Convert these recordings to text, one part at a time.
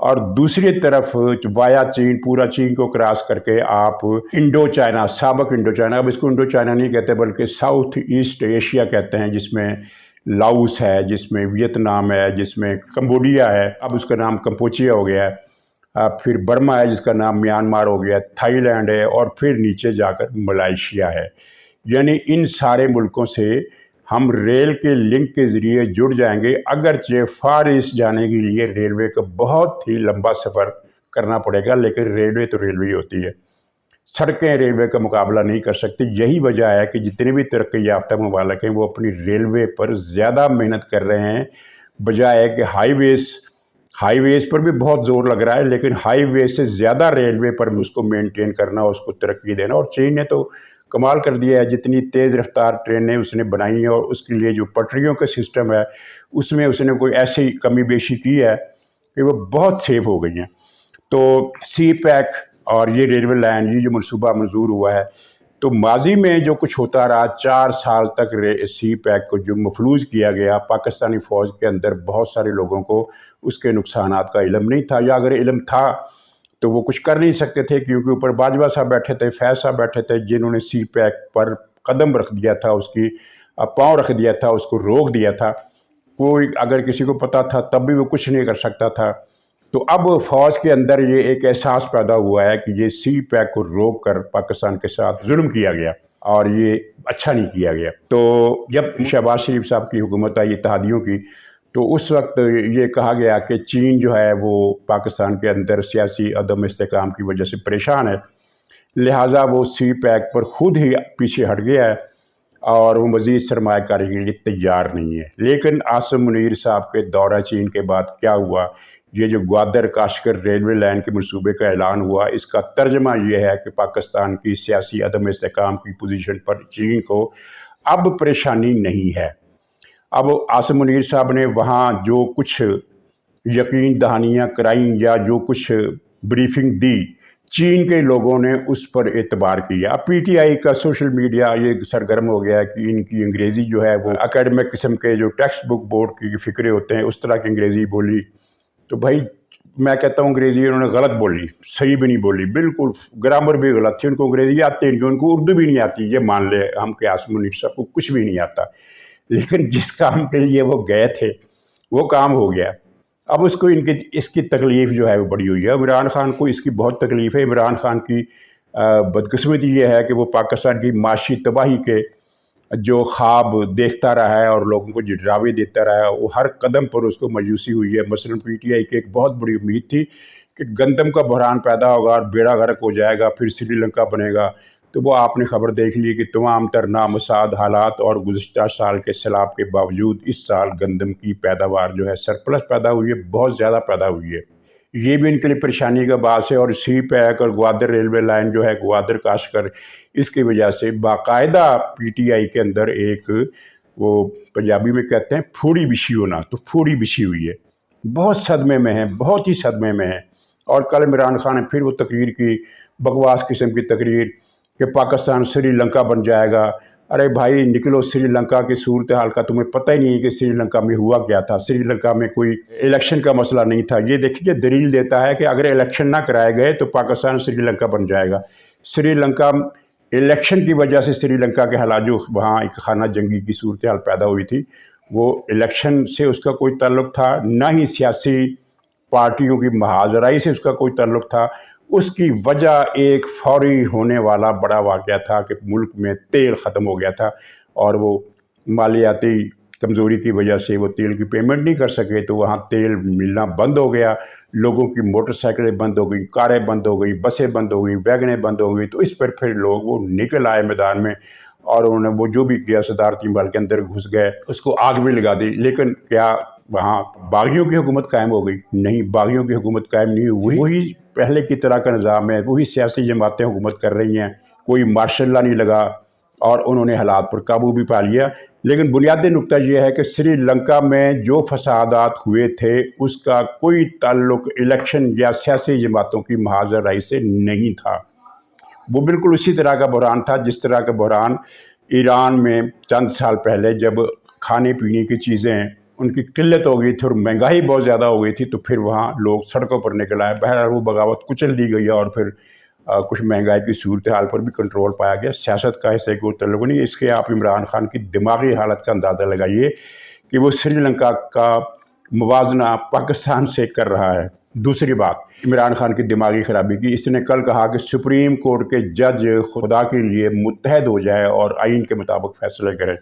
اور دوسری طرف وایا چین، پورا چین کو کراس کر کے آپ انڈو چائنا، سابق انڈو چائنا، اب اس کو انڈو چائنا نہیں کہتے بلکہ ساؤتھ ایسٹ ایشیا کہتے ہیں، جس میں لاؤس ہے، جس میں ویتنام ہے، جس میں کمبوڈیا ہے، اب اس کا نام کمپوچیا ہو گیا ہے، پھر برما ہے جس کا نام میانمار ہو گیا ہے، تھائی لینڈ ہے، اور پھر نیچے جا کر ملائیشیا ہے۔ یعنی ان سارے ملکوں سے ہم ریل کے لنک کے ذریعے جڑ جائیں گے، اگرچہ فار ایسٹ جانے کے لیے ریلوے کا بہت ہی لمبا سفر کرنا پڑے گا، لیکن ریلوے تو ریلوے ہوتی ہے، سڑکیں ریلوے کا مقابلہ نہیں کر سکتی۔ یہی وجہ ہے کہ جتنے بھی ترقی یافتہ ممالک ہیں وہ اپنی ریلوے پر زیادہ محنت کر رہے ہیں، بجائے کہ ہائی ویز پر بھی بہت زور لگ رہا ہے، لیکن ہائی ویز سے زیادہ ریلوے پر اس کو مینٹین کرنا، اس کو ترقی دینا۔ اور چین نے تو کمال کر دیا ہے، جتنی تیز رفتار ٹرینیں اس نے بنائی ہیں، اور اس کے لیے جو پٹریوں کا سسٹم ہے اس میں اس نے کوئی ایسی کمی بیشی کی ہے کہ وہ بہت سیف ہو گئی ہیں۔ تو سی پیک اور یہ ریلوے لائن، یہ جو منصوبہ منظور ہوا ہے، تو ماضی میں جو کچھ ہوتا رہا 4 سال تک سی پیک کو جو مفلوج کیا گیا، پاکستانی فوج کے اندر بہت سارے لوگوں کو اس کے نقصانات کا علم نہیں تھا، یا اگر علم تھا تو وہ کچھ کر نہیں سکتے تھے، کیونکہ اوپر باجوہ صاحب بیٹھے تھے، فیض صاحب بیٹھے تھے، جنہوں نے سی پیک پر قدم رکھ دیا تھا، اس کی پاؤں رکھ دیا تھا، اس کو روک دیا تھا۔ کوئی اگر کسی کو پتہ تھا تب بھی وہ کچھ نہیں کر سکتا تھا۔ تو اب فوج کے اندر یہ ایک احساس پیدا ہوا ہے کہ یہ سی پیک کو روک کر پاکستان کے ساتھ ظلم کیا گیا، اور یہ اچھا نہیں کیا گیا۔ تو جب شہباز شریف صاحب کی حکومت آئی اتحادیوں کی، تو اس وقت یہ کہا گیا کہ چین جو ہے وہ پاکستان کے اندر سیاسی عدم استحکام کی وجہ سے پریشان ہے، لہٰذا وہ سی پیک پر خود ہی پیچھے ہٹ گیا ہے، اور وہ مزید سرمایہ کاری کے لیے تیار نہیں ہے۔ لیکن عاصم منیر صاحب کے دورہ چین کے بعد کیا ہوا، یہ جو گوادر کاشغر ریلوے لائن کے منصوبے کا اعلان ہوا، اس کا ترجمہ یہ ہے کہ پاکستان کی سیاسی عدم استحکام کی پوزیشن پر چین کو اب پریشانی نہیں ہے۔ اب عاصم منیر صاحب نے وہاں جو کچھ یقین دہانیاں کرائیں یا جو کچھ بریفنگ دی، چین کے لوگوں نے اس پر اعتبار کیا۔ اب پی ٹی آئی کا سوشل میڈیا یہ سرگرم ہو گیا ہے کہ ان کی انگریزی جو ہے وہ اکیڈمک قسم کے جو ٹیکسٹ بک بورڈ کی فکرے ہوتے ہیں، اس طرح کی انگریزی بولی۔ تو بھائی میں کہتا ہوں انگریزی انہوں نے غلط بولی، صحیح بھی نہیں بولی، بالکل گرامر بھی غلط تھی، ان کو انگریزی آتی نہیں، ان کو اردو بھی نہیں آتی، یہ مان لے ہم کہ عاصم منیر صاحب کو کچھ بھی نہیں آتا، لیکن جس کام کے لیے وہ گئے تھے وہ کام ہو گیا۔ اب اس کو اس کی تکلیف جو ہے وہ بڑی ہوئی ہے۔ عمران خان کو اس کی بہت تکلیف ہے۔ عمران خان کی بدقسمتی یہ ہے کہ وہ پاکستان کی معاشی تباہی کے جو خواب دیکھتا رہا ہے اور لوگوں کو ڈراوے دیتا رہا ہے، وہ ہر قدم پر اس کو مایوسی ہوئی ہے۔ مثلا پی ٹی آئی کی ایک بہت بڑی امید تھی کہ گندم کا بحران پیدا ہوگا اور بیڑا غرق ہو جائے گا، پھر سری لنکا بنے گا، تو وہ آپ نے خبر دیکھ لی کہ تمام تر نامساعد حالات اور گزشتہ سال کے سیلاب کے باوجود اس سال گندم کی پیداوار جو ہے سرپلس پیدا ہوئی ہے، بہت زیادہ پیدا ہوئی ہے۔ یہ بھی ان کے لیے پریشانی کا باعث ہے۔ اور سی پیک اور گوادر ریلوے لائن جو ہے گوادر کاشغر، اس کی وجہ سے باقاعدہ پی ٹی آئی کے اندر ایک وہ پنجابی میں کہتے ہیں پھوڑی بچھی ہونا، تو پھوڑی بچھی ہوئی ہے، بہت صدمے میں ہیں، بہت ہی صدمے میں ہیں۔ اور کل عمران خان نے پھر وہ تقریر کی، بکواس قسم کی تقریر کہ پاکستان سری لنکا بن جائے گا۔ ارے بھائی نکلو، سری لنکا کی صورتحال کا تمہیں پتہ ہی نہیں ہے کہ سری لنکا میں ہوا کیا تھا۔ سری لنکا میں کوئی الیکشن کا مسئلہ نہیں تھا۔ یہ دیکھیے دلیل دیتا ہے کہ اگر الیکشن نہ کرائے گئے تو پاکستان سری لنکا بن جائے گا۔ سری لنکا الیکشن کی وجہ سے، سری لنکا کے حالات جو وہاں ایک خانہ جنگی کی صورتحال پیدا ہوئی تھی، وہ الیکشن سے اس کا کوئی تعلق تھا، نہ ہی سیاسی پارٹیوں کی محاذرائی سے اس کا کوئی تعلق تھا۔ اس کی وجہ ایک فوری ہونے والا بڑا واقعہ تھا کہ ملک میں تیل ختم ہو گیا تھا، اور وہ مالیاتی کمزوری کی وجہ سے وہ تیل کی پیمنٹ نہیں کر سکے، تو وہاں تیل ملنا بند ہو گیا، لوگوں کی موٹر سائیکلیں بند ہو گئیں، کاریں بند ہو گئیں، بسیں بند ہو گئیں، ویگنیں بند ہو گئیں۔ تو اس پر پھر لوگ وہ نکل آئے میدان میں، اور انہوں نے وہ جو بھی کیا صدارتی محل کے اندر گھس گئے، اس کو آگ بھی لگا دی۔ لیکن کیا وہاں باغیوں کی حکومت قائم ہو گئی؟ نہیں، باغیوں کی حکومت قائم نہیں ہوئی۔ وہی پہلے کی طرح کا نظام ہے، وہی سیاسی جماعتیں حکومت کر رہی ہیں، کوئی مارشل لا نہیں لگا، اور انہوں نے حالات پر قابو بھی پا لیا۔ لیکن بنیادی نقطہ یہ ہے کہ سری لنکا میں جو فسادات ہوئے تھے اس کا کوئی تعلق الیکشن یا سیاسی جماعتوں کی محاذرائی سے نہیں تھا۔ وہ بالکل اسی طرح کا بحران تھا جس طرح کا بحران ایران میں چند سال پہلے، جب کھانے پینے کی چیزیں ان کی قلت ہو گئی تھی اور مہنگائی بہت زیادہ ہو گئی تھی، تو پھر وہاں لوگ سڑکوں پر نکل آئے۔ بہرحال وہ بغاوت کچل دی گئی اور پھر کچھ مہنگائی کی صورتحال پر بھی کنٹرول پایا گیا۔ سیاست کا ایسے کوئی تعلق نہیں ہے۔ اس کے آپ عمران خان کی دماغی حالت کا اندازہ لگائیے کہ وہ سری لنکا کا موازنہ پاکستان سے کر رہا ہے۔ دوسری بات عمران خان کی دماغی خرابی کی، اس نے کل کہا کہ سپریم کورٹ کے جج خدا کے لیے متحد ہو جائے اور آئین کے مطابق فیصلے کریں۔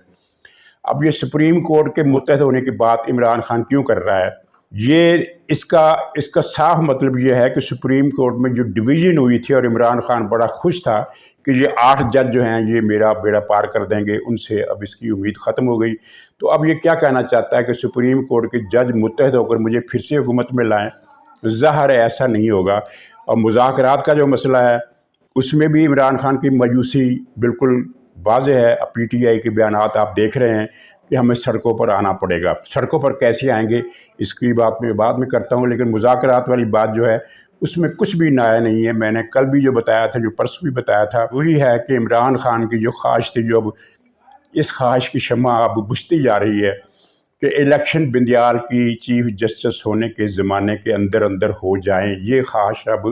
اب یہ سپریم کورٹ کے متحد ہونے کی بات عمران خان کیوں کر رہا ہے؟ یہ اس کا صاف مطلب یہ ہے کہ سپریم کورٹ میں جو ڈویژن ہوئی تھی اور عمران خان بڑا خوش تھا کہ یہ 8 جج جو ہیں یہ میرا بیڑا پار کر دیں گے، ان سے اب اس کی امید ختم ہو گئی۔ تو اب یہ کیا کہنا چاہتا ہے کہ سپریم کورٹ کے جج متحد ہو کر مجھے پھر سے حکومت میں لائیں؟ ظاہر ہے ایسا نہیں ہوگا۔ اور مذاکرات کا جو مسئلہ ہے اس میں بھی عمران خان کی مایوسی بالکل واضح ہے۔ پی ٹی آئی کے بیانات آپ دیکھ رہے ہیں کہ ہمیں سڑکوں پر آنا پڑے گا۔ سڑکوں پر کیسے آئیں گے اس کی بات میں بعد میں کرتا ہوں، لیکن مذاکرات والی بات جو ہے اس میں کچھ بھی نیا نہیں ہے۔ میں نے کل بھی جو بتایا تھا، جو پرسوں بھی بتایا تھا، وہی ہے کہ عمران خان کی جو خواہش تھی، جو اب اس خواہش کی شمع اب بجھتی جا رہی ہے کہ الیکشن بندیال کی چیف جسٹس ہونے کے زمانے کے اندر اندر ہو جائیں، یہ خواہش اب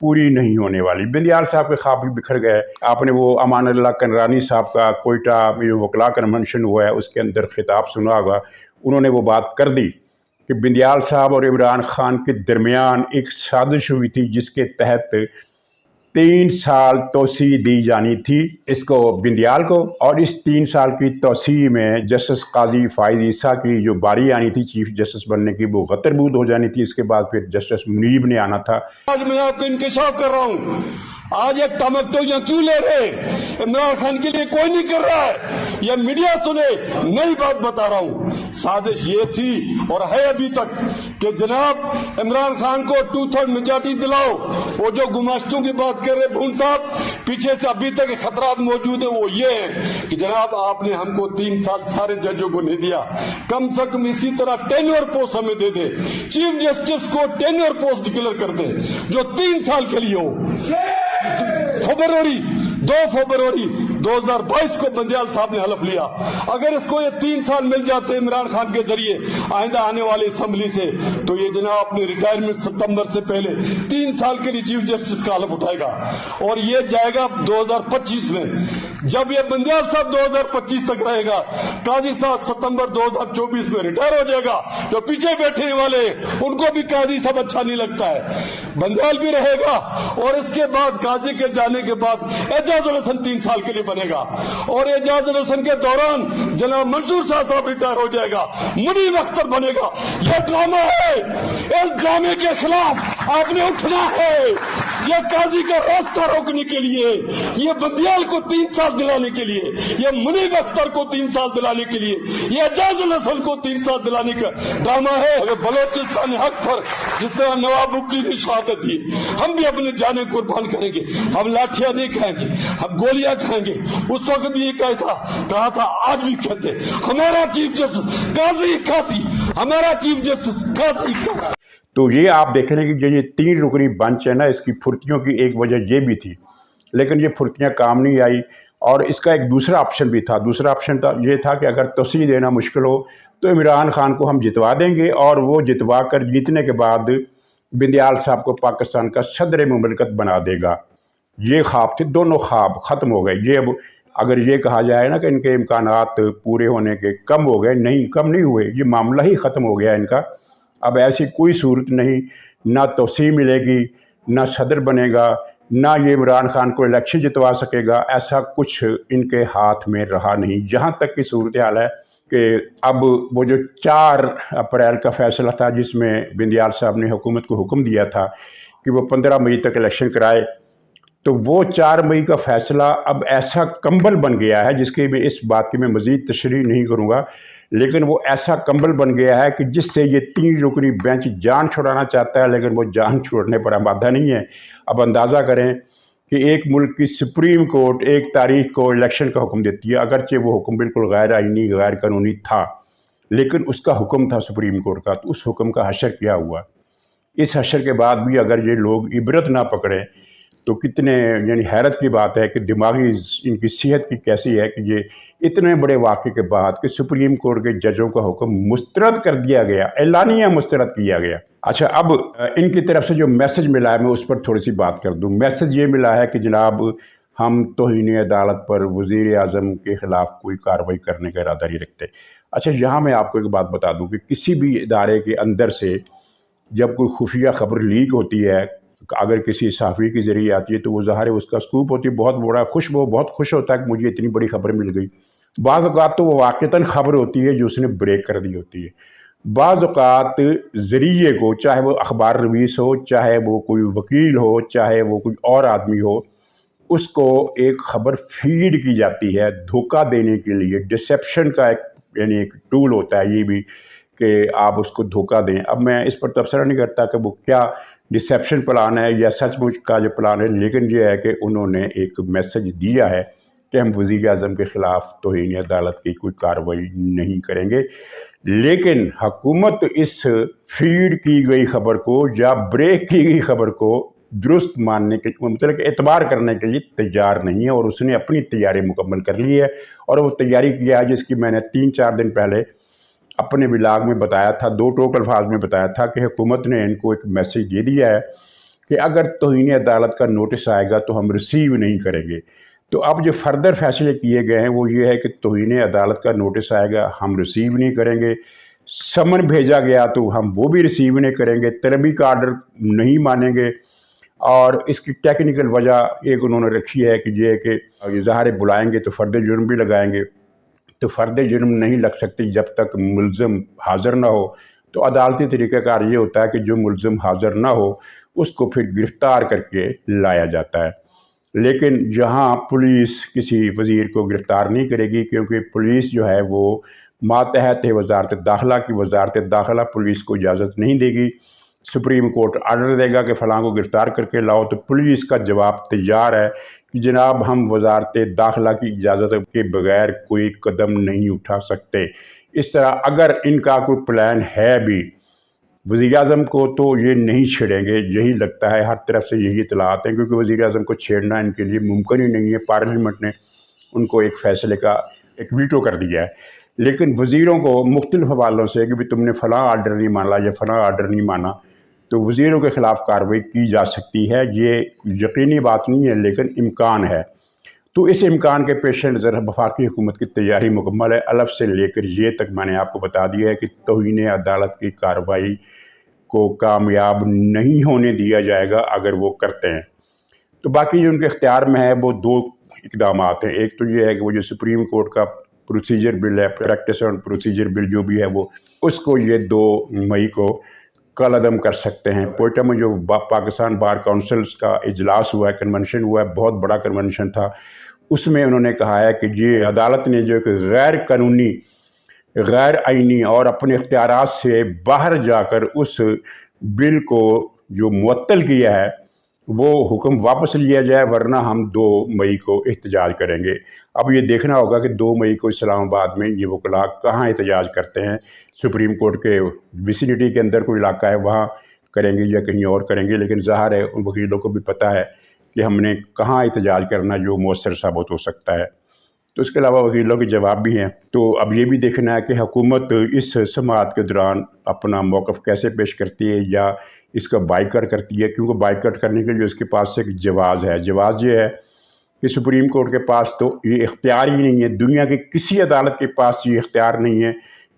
پوری نہیں ہونے والی۔ بندیال صاحب کے خواب بھی بکھر گئے۔ آپ نے وہ امان اللہ کنرانی صاحب کا کوئٹہ جو وکلاء کنونشن ہوا ہے اس کے اندر خطاب سنا ہوگا، انہوں نے وہ بات کر دی کہ بندیال صاحب اور عمران خان کے درمیان ایک سازش ہوئی تھی جس کے تحت 3 سال توسیع دی جانی تھی اس کو بندیال کو، اور اس 3 سال کی توسیع میں جسٹس قاضی فائز عیسیٰ کی جو باری آنی تھی چیف جسٹس بننے کی وہ غتربود ہو جانی تھی۔ اس کے بعد پھر جسٹس منیب نے آنا تھا۔ آج میں آپ کو انکشاف کر رہا ہوں، آج ایک ٹمک تو یہاں کیوں لے رہے؟ عمران خان کے لیے کوئی نہیں کر رہا ہے، یہ میڈیا سنے، نئی بات بتا رہا ہوں۔ سازش یہ تھی اور ہے ابھی تک کہ جناب عمران خان کو 2/3 میجارٹی دلاؤ۔ وہ جو گماشتوں کی بات کر رہے بھون صاحب، پیچھے سے ابھی تک خطرات موجود ہیں، وہ یہ ہیں کہ جناب آپ نے ہم کو 3 سال سارے ججوں کو نہیں دیا، کم سے کم اسی طرح ٹینیور پوسٹ ہمیں دے دے، چیف جسٹس کو ٹینیور پوسٹ ڈکلیئر کر دے جو 3 سال کے لیے ہو۔ 2 فروری 2022 کو بندیال صاحب نے حلف لیا، اگر اس کو یہ 3 سال مل جاتے عمران خان کے ذریعے آئندہ آنے والی اسمبلی سے، تو یہ جناب اپنے ریٹائرمنٹ ستمبر سے پہلے 3 سال کے لیے چیف جسٹس کا حلف اٹھائے گا، اور یہ جائے گا 2025 میں۔ جب یہ بندیال صاحب 2025 تک رہے گا، قاضی صاحب ستمبر 2024 میں ریٹائر ہو جائے گا۔ جو پیچھے بیٹھنے والے ان کو بھی قاضی صاحب اچھا نہیں لگتا ہے، بندیال بھی رہے گا، اور اس کے بعد قاضی کے جانے کے بعد اعجاز الحسن 3 سال کے لیے بنے گا، اور اعجاز الحسن کے دوران جناب منصور شاہ صاحب ریٹائر ہو جائے گا، منیب اختر بنے گا۔ یہ ڈرامہ ہے، اس ڈرامے کے خلاف آپ نے اٹھنا ہے۔ یہ قاضی کا راستہ روکنے کے لیے، یہ بندیال کو 3 سال دلانے کے لیے، یہ منیب اختر کو 3 سال دلانے کے لیے، یہ اعجاز الحسن کو 3 سال دلانے کا ڈرامہ ہے۔ اگر بلوچستان حق پر جس طرح نواب بگٹی نے شہادت دی، ہم بھی اپنے جانیں قربان کریں گے۔ ہم لاٹھیاں نہیں کھائیں گے، ہم گولیاں کھائیں گے۔ اس وقت بھی یہ کہا تھا، آج بھی کہتے، ہمارا چیف جسٹس قاضی قاضی، ہمارا چیف جسٹس قاضی قاضی۔ تو یہ آپ دیکھ لیں کہ یہ 3 رکنی بنچ ہے نا، اس کی پھرتیوں کی ایک وجہ یہ بھی تھی، لیکن یہ پھرتیاں کام نہیں آئی، اور اس کا ایک دوسرا آپشن بھی تھا۔ دوسرا آپشن یہ تھا کہ اگر توسیع دینا مشکل ہو تو عمران خان کو ہم جتوا دیں گے، اور وہ جتوا کر جیتنے کے بعد بندیال صاحب کو پاکستان کا صدر مملکت بنا دے گا۔ یہ خواب تھے، دونوں خواب ختم ہو گئے۔ یہ اب اگر یہ کہا جائے نا کہ ان کے امکانات پورے ہونے کے کم ہو گئے، نہیں، کم نہیں ہوئے، یہ معاملہ ہی ختم ہو گیا ان کا۔ اب ایسی کوئی صورت نہیں، نہ توسیع ملے گی، نہ صدر بنے گا، نہ یہ عمران خان کو الیکشن جتوا سکے گا، ایسا کچھ ان کے ہاتھ میں رہا نہیں۔ جہاں تک کی صورتحال ہے کہ اب وہ جو 4 اپریل کا فیصلہ تھا جس میں بندیال صاحب نے حکومت کو حکم دیا تھا کہ وہ 15 مئی تک الیکشن کرائے، تو وہ 4 مئی کا فیصلہ اب ایسا کمبل بن گیا ہے، جس کی میں اس بات کی میں مزید تشریح نہیں کروں گا، لیکن وہ ایسا کمبل بن گیا ہے کہ جس سے یہ 3 رکنی بینچ جان چھڑانا چاہتا ہے، لیکن وہ جان چھوڑنے پر آمادہ نہیں ہے۔ اب اندازہ کریں کہ ایک ملک کی سپریم کورٹ ایک تاریخ کو الیکشن کا حکم دیتی ہے، اگرچہ وہ حکم بالکل غیر آئینی غیر قانونی تھا، لیکن اس کا حکم تھا سپریم کورٹ کا، تو اس حکم کا حشر کیا ہوا؟ اس حشر کے بعد بھی اگر یہ لوگ عبرت نہ پکڑیں تو کتنے یعنی حیرت کی بات ہے کہ دماغی ان کی صحت کی کیسی ہے کہ یہ اتنے بڑے واقعے کے بعد کہ سپریم کورٹ کے ججوں کا حکم مسترد کر دیا گیا، اعلانیہ مسترد کیا گیا۔ اچھا، اب ان کی طرف سے جو میسج ملا ہے میں اس پر تھوڑی سی بات کر دوں۔ میسج یہ ملا ہے کہ جناب ہم توہین عدالت پر وزیر اعظم کے خلاف کوئی کارروائی کرنے کا ارادہ نہیں رکھتے۔ اچھا، یہاں میں آپ کو ایک بات بتا دوں کہ کسی بھی ادارے کے اندر سے جب کوئی خفیہ خبر لیک ہوتی ہے، اگر کسی صحافی کے ذریعے آتی ہے تو وہ ظاہر ہے اس کا سکوپ ہوتی ہے، بہت خوش ہوتا ہے کہ مجھے اتنی بڑی خبر مل گئی۔ بعض اوقات تو وہ واقعتاً خبر ہوتی ہے جو اس نے بریک کر دی ہوتی ہے۔ بعض اوقات ذریعے کو، چاہے وہ اخبار نویس ہو، چاہے وہ کوئی وکیل ہو، چاہے وہ کوئی اور آدمی ہو، اس کو ایک خبر فیڈ کی جاتی ہے دھوکہ دینے کے لیے۔ ڈسیپشن کا ایک ٹول ہوتا ہے یہ بھی کہ آپ اس کو دھوکہ دیں۔ اب میں اس پر تبصرہ نہیں کرتا کہ وہ کیا ڈسیپشن پلان ہے یا سچ مچ کا جو پلان ہے، لیکن یہ ہے کہ انہوں نے ایک میسج دیا ہے کہ ہم وزیر اعظم کے خلاف توہین عدالت کی کوئی کارروائی نہیں کریں گے، لیکن حکومت اس فیڈ کی گئی خبر کو یا بریک کی گئی خبر کو درست ماننے کے مطلب اعتبار کرنے کے لیے تیار نہیں ہے، اور اس نے اپنی تیاری مکمل کر لی ہے، اور وہ تیاری کیا ہے جس کی میں نے 3-4 دن پہلے اپنے بلاگ میں بتایا تھا، 2 ٹوک الفاظ میں بتایا تھا کہ حکومت نے ان کو ایک میسج دے دیا ہے کہ اگر توہین عدالت کا نوٹس آئے گا تو ہم ریسیو نہیں کریں گے۔ تو اب جو فردر فیصلے کیے گئے ہیں وہ یہ ہے کہ توہین عدالت کا نوٹس آئے گا ہم ریسیو نہیں کریں گے، سمن بھیجا گیا تو ہم وہ بھی ریسیو نہیں کریں گے، طلبی کا آرڈر نہیں مانیں گے، اور اس کی ٹیکنیکل وجہ ایک انہوں نے رکھی ہے کہ یہ کہ ظاہر بلائیں گے تو فرد جرم بھی لگائیں گے، تو فرد جرم نہیں لگ سکتی جب تک ملزم حاضر نہ ہو۔ تو عدالتی طریقہ کار یہ ہوتا ہے کہ جو ملزم حاضر نہ ہو اس کو پھر گرفتار کر کے لایا جاتا ہے، لیکن جہاں پولیس کسی وزیر کو گرفتار نہیں کرے گی، کیونکہ پولیس جو ہے وہ ماتحت ہے وزارت داخلہ کی، وزارت داخلہ پولیس کو اجازت نہیں دے گی۔ سپریم کورٹ آرڈر دے گا کہ فلاں کو گرفتار کر کے لاؤ، تو پولیس کا جواب تیار ہے کہ جناب ہم وزارت داخلہ کی اجازت کے بغیر کوئی قدم نہیں اٹھا سکتے۔ اس طرح اگر ان کا کوئی پلان ہے بھی، وزیر اعظم کو تو یہ نہیں چھیڑیں گے، یہی لگتا ہے، ہر طرف سے یہی اطلاعات ہیں، کیونکہ وزیر اعظم کو چھیڑنا ان کے لیے ممکن ہی نہیں ہے۔ پارلیمنٹ نے ان کو ایک فیصلے کا ایک ویٹو کر دیا ہے، لیکن وزیروں کو مختلف حوالوں سے کہ بھی تم نے فلاں آرڈر نہیں مانا یا فلاں آرڈر نہیں مانا، تو وزیروں کے خلاف کارروائی کی جا سکتی ہے۔ یہ یقینی بات نہیں ہے لیکن امکان ہے۔ تو اس امکان کے پیش نظر وفاقی حکومت کی تیاری مکمل ہے۔ الف سے لے کر یہ تک میں نے آپ کو بتا دیا ہے کہ توہین عدالت کی کارروائی کو کامیاب نہیں ہونے دیا جائے گا اگر وہ کرتے ہیں۔ تو باقی جو ان کے اختیار میں ہے وہ 2 اقدامات ہیں۔ ایک تو یہ ہے کہ وہ جو سپریم کورٹ کا پروسیجر بل ہے، پریکٹس اینڈ پروسیجر بل جو بھی ہے، وہ اس کو یہ 2 مئی کو کل عدم کر سکتے ہیں۔ کوئٹہ میں جو پاکستان بار کونسلز کا اجلاس ہوا ہے، کنونشن ہوا ہے، بہت بڑا کنونشن تھا، اس میں انہوں نے کہا ہے کہ یہ عدالت نے جو کہ غیر قانونی، غیر آئینی اور اپنے اختیارات سے باہر جا کر اس بل کو جو معطل کیا ہے وہ حکم واپس لیا جائے، ورنہ ہم 2 مئی کو احتجاج کریں گے۔ اب یہ دیکھنا ہوگا کہ 2 مئی کو اسلام آباد میں یہ وکلاء کہاں احتجاج کرتے ہیں۔ سپریم کورٹ کے ویسینٹی کے اندر کوئی علاقہ ہے وہاں کریں گے یا کہیں اور کریں گے، لیکن ظاہر ہے ان وکیلوں کو بھی پتہ ہے کہ ہم نے کہاں احتجاج کرنا جو مؤثر ثابت ہو سکتا ہے۔ تو اس کے علاوہ وکیلوں کے جواب بھی ہیں۔ تو اب یہ بھی دیکھنا ہے کہ حکومت اس سماعت کے دوران اپنا موقف کیسے پیش کرتی ہے یا اس کا بائیکاٹ کرتی ہے، کیونکہ بائیکاٹ کرنے کے لیے اس کے پاس ایک جواز ہے۔ جواز یہ ہے کہ سپریم کورٹ کے پاس تو یہ اختیار ہی نہیں ہے، دنیا کی کسی عدالت کے پاس یہ اختیار نہیں ہے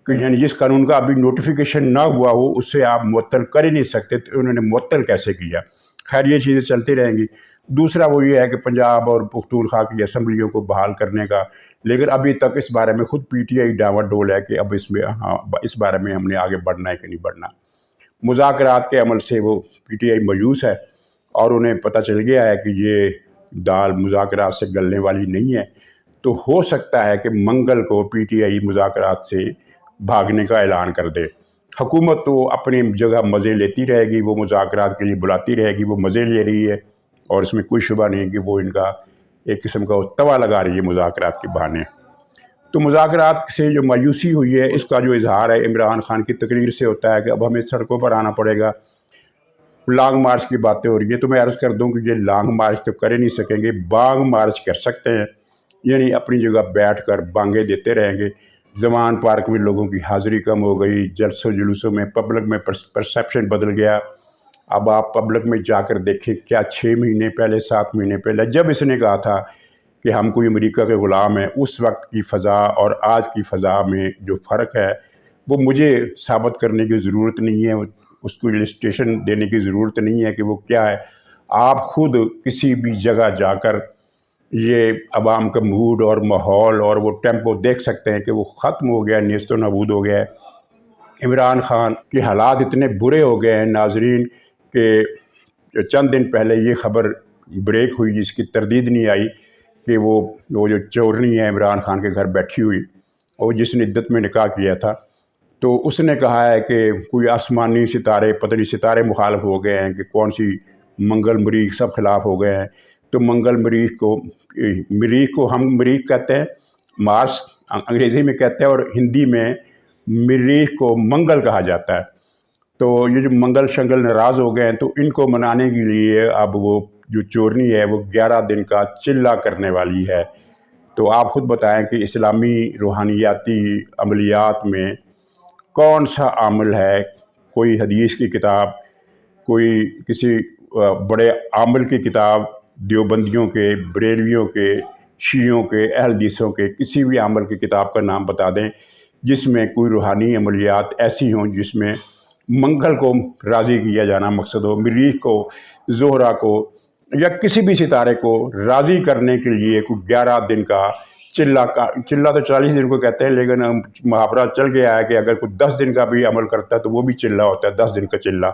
کہ یعنی جس قانون کا ابھی نوٹیفیکیشن نہ ہوا ہو اس سے آپ معطل کر ہی نہیں سکتے، تو انہوں نے معطل کیسے کیا؟ خیر یہ چیزیں چلتی رہیں گی۔ دوسرا وہ یہ ہے کہ پنجاب اور پختونخوا کی اسمبلیوں کو بحال کرنے کا، لیکن ابھی تک اس بارے میں خود پی ٹی آئی ڈاواں ڈول ہے کہ اب اس بارے میں ہم نے آگے بڑھنا ہے کہ نہیں بڑھنا۔ مذاکرات کے عمل سے وہ پی ٹی آئی مایوس ہے اور انہیں پتہ چل گیا ہے کہ یہ دال مذاکرات سے گلنے والی نہیں ہے، تو ہو سکتا ہے کہ منگل کو پی ٹی آئی مذاکرات سے بھاگنے کا اعلان کر دے۔ حکومت تو اپنی جگہ مزے لیتی رہے گی، وہ مذاکرات کے لیے بلاتی رہے گی، وہ مزے لے رہی ہے، اور اس میں کوئی شبہ نہیں کہ وہ ان کا ایک قسم کا توا لگا رہی ہے مذاکرات کے بہانے۔ تو مذاکرات سے جو مایوسی ہوئی ہے اس کا جو اظہار ہے عمران خان کی تقریر سے ہوتا ہے کہ اب ہمیں سڑکوں پر آنا پڑے گا، لانگ مارچ کی باتیں ہو رہی ہیں، تو میں عرض کر دوں کہ یہ لانگ مارچ تو کر ہی نہیں سکیں گے، بانگ مارچ کر سکتے ہیں، یعنی اپنی جگہ بیٹھ کر بانگیں دیتے رہیں گے۔ زمان پارک میں لوگوں کی حاضری کم ہو گئی، جلسوں جلوسوں میں پبلک میں پرسیپشن بدل گیا۔ اب آپ پبلک میں جا کر دیکھیں، کیا 6 مہینے پہلے 7 مہینے پہلے جب اس نے کہا تھا کہ ہم کوئی امریکہ کے غلام ہیں، اس وقت کی فضا اور آج کی فضا میں جو فرق ہے وہ مجھے ثابت کرنے کی ضرورت نہیں ہے، اس کو السٹریشن دینے کی ضرورت نہیں ہے کہ وہ کیا ہے۔ آپ خود کسی بھی جگہ جا کر یہ عوام کا موڈ اور ماحول اور وہ ٹیمپو دیکھ سکتے ہیں کہ وہ ختم ہو گیا، نیست و نابود ہو گیا ہے۔ عمران خان کے حالات اتنے برے ہو گئے ہیں ناظرین کہ چند دن پہلے یہ خبر بریک ہوئی جس کی تردید نہیں آئی کہ وہ جو چورنی ہے عمران خان کے گھر بیٹھی ہوئی اور جس نے عدت میں نکاح کیا تھا، تو اس نے کہا ہے کہ کوئی آسمانی ستارے، پتہ نہیں ستارے مخالف ہو گئے ہیں کہ کون سی منگل مریخ سب خلاف ہو گئے ہیں۔ تو منگل مریخ کو ہم مریخ کہتے ہیں، مارس انگریزی میں کہتے ہیں، اور ہندی میں مریخ کو منگل کہا جاتا ہے۔ تو یہ جو منگل شنگل ناراض ہو گئے ہیں، تو ان کو منانے کے لیے اب وہ جو چورنی ہے وہ 11 دن کا چلہ کرنے والی ہے۔ تو آپ خود بتائیں کہ اسلامی روحانیاتی عملیات میں کون سا عامل ہے؟ کوئی حدیث کی کتاب، کوئی کسی بڑے عامل کی کتاب، دیوبندیوں کے، بریلویوں کے، شیعوں کے، اہل حدیثوں کے کسی بھی عامل کی کتاب کا نام بتا دیں جس میں کوئی روحانی عملیات ایسی ہوں جس میں منگل کو راضی کیا جانا مقصد ہو، مریخ کو، زہرہ کو یا کسی بھی ستارے کو راضی کرنے کے لیے کوئی 11 دن کا چلہ تو 40 دن کو کہتے ہیں، لیکن محاورہ چل گیا ہے کہ اگر کوئی 10 دن کا بھی عمل کرتا ہے تو وہ بھی چلہ ہوتا ہے، 10 دن کا چلہ۔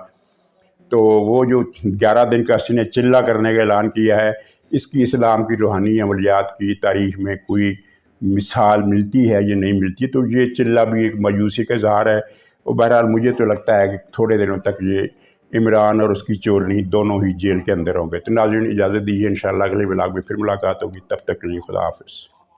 تو وہ جو 11 دن کا اس نے چلہ کرنے کا اعلان کیا ہے، اس کی اسلام کی روحانی عملیات کی تاریخ میں کوئی مثال ملتی ہے یا نہیں ملتی؟ تو یہ چلہ بھی ایک مایوسی کا اظہار ہے۔ اور بہرحال مجھے تو لگتا ہے کہ تھوڑے دنوں تک یہ عمران اور اس کی چورنی دونوں ہی جیل کے اندر ہوں گے۔ تو ناظرین اجازت دیجیے، انشاءاللہ اگلے ولاگ میں پھر ملاقات ہوگی، تب تک کے لیے خدا حافظ۔